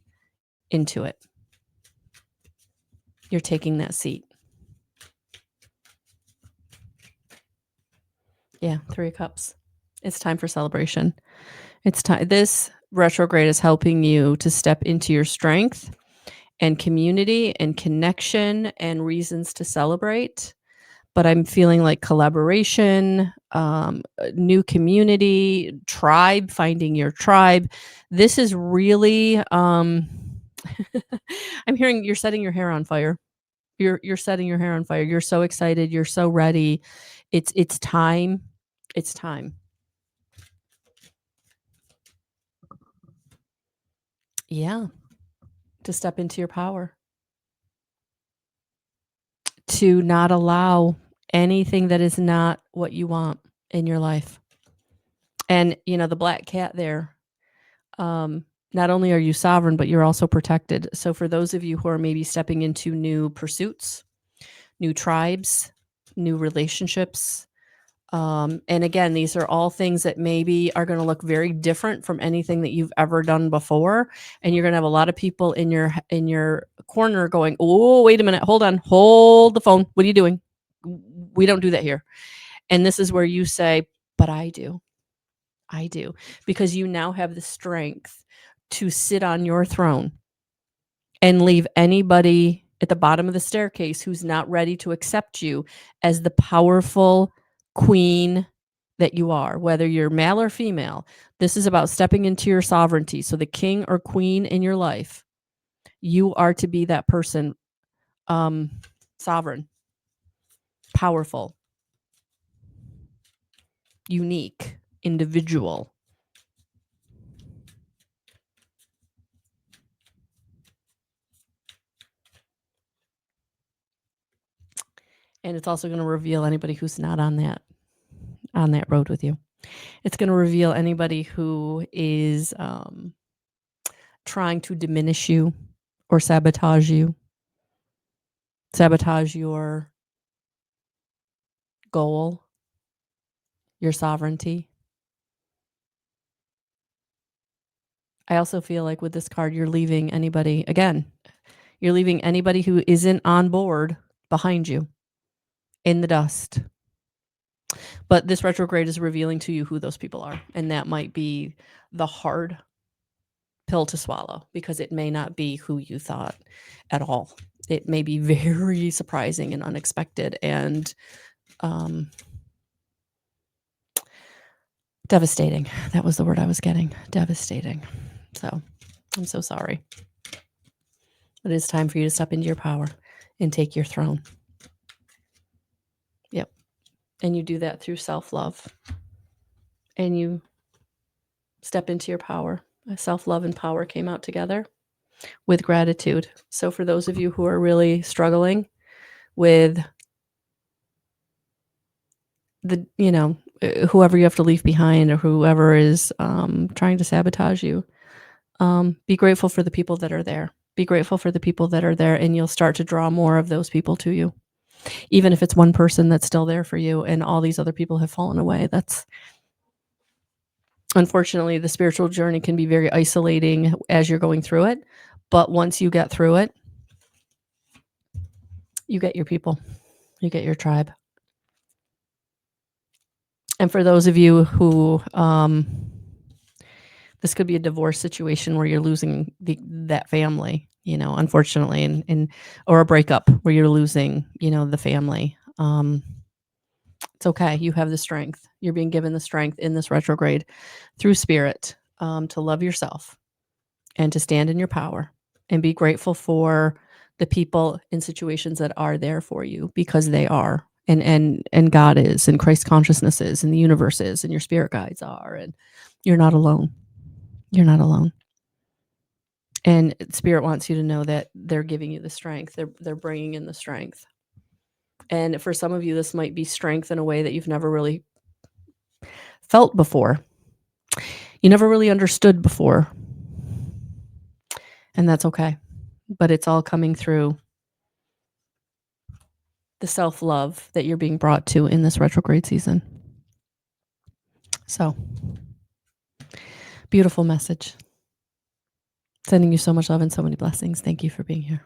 into it. You're taking that seat. Yeah, 3 of Cups. It's time for celebration. It's time. This retrograde is helping you to step into your strength and community and connection and reasons to celebrate. But I'm feeling like collaboration, new community, tribe, finding your tribe. This is really, I'm hearing you're setting your hair on fire. You're setting your hair on fire. You're so excited. You're so ready. It's time. It's time. Yeah. To step into your power. To not allow anything that is not what you want in your life. And, the black cat there, not only are you sovereign, but you're also protected. So for those of you who are maybe stepping into new pursuits, new tribes, new relationships, and again, these are all things that maybe are going to look very different from anything that you've ever done before. And you're going to have a lot of people in your corner going, "Oh, wait a minute. Hold on. Hold the phone. What are you doing? We don't do that here." And this is where you say, "But I do. I do." Because you now have the strength to sit on your throne and leave anybody at the bottom of the staircase who's not ready to accept you as the powerful queen that you are, whether you're male or female. This is about stepping into your sovereignty. So the king or queen in your life, you are to be that person, sovereign, powerful, unique, individual. And it's also going to reveal anybody who's not on that road with you. It's going to reveal anybody who is trying to diminish you or sabotage you, sabotage your goal, your sovereignty. I also feel like with this card, you're leaving anybody, again, you're leaving anybody who isn't on board behind you in the dust. But this retrograde is revealing to you who those people are. And that might be the hard pill to swallow because it may not be who you thought at all. It may be very surprising and unexpected and devastating. That was the word I was getting. Devastating. So I'm so sorry. It is time for you to step into your power and take your throne. Yep. And you do that through self-love. And you step into your power. Self-love and power came out together with gratitude. So for those of you who are really struggling with the, whoever you have to leave behind or whoever is trying to sabotage you, be grateful for the people that are there. Be grateful for the people that are there, and you'll start to draw more of those people to you. Even if it's one person that's still there for you and all these other people have fallen away. That's unfortunately, the spiritual journey can be very isolating as you're going through it. But once you get through it, you get your people, you get your tribe. And for those of you who, this could be a divorce situation where you're losing that family, unfortunately, and or a breakup where you're losing, the family. It's okay. You have the strength. You're being given the strength in this retrograde through spirit to love yourself and to stand in your power and be grateful for the people in situations that are there for you because they are. And God is, and Christ consciousness is, and the universe is, and your spirit guides are, and you're not alone. You're not alone. And spirit wants you to know that they're giving you the strength. They're bringing in the strength. And for some of you, this might be strength in a way that you've never really felt before. You never really understood before. And that's okay. But it's all coming through the self-love that you're being brought to in this retrograde season. So, beautiful message. Sending you so much love and so many blessings. Thank you for being here.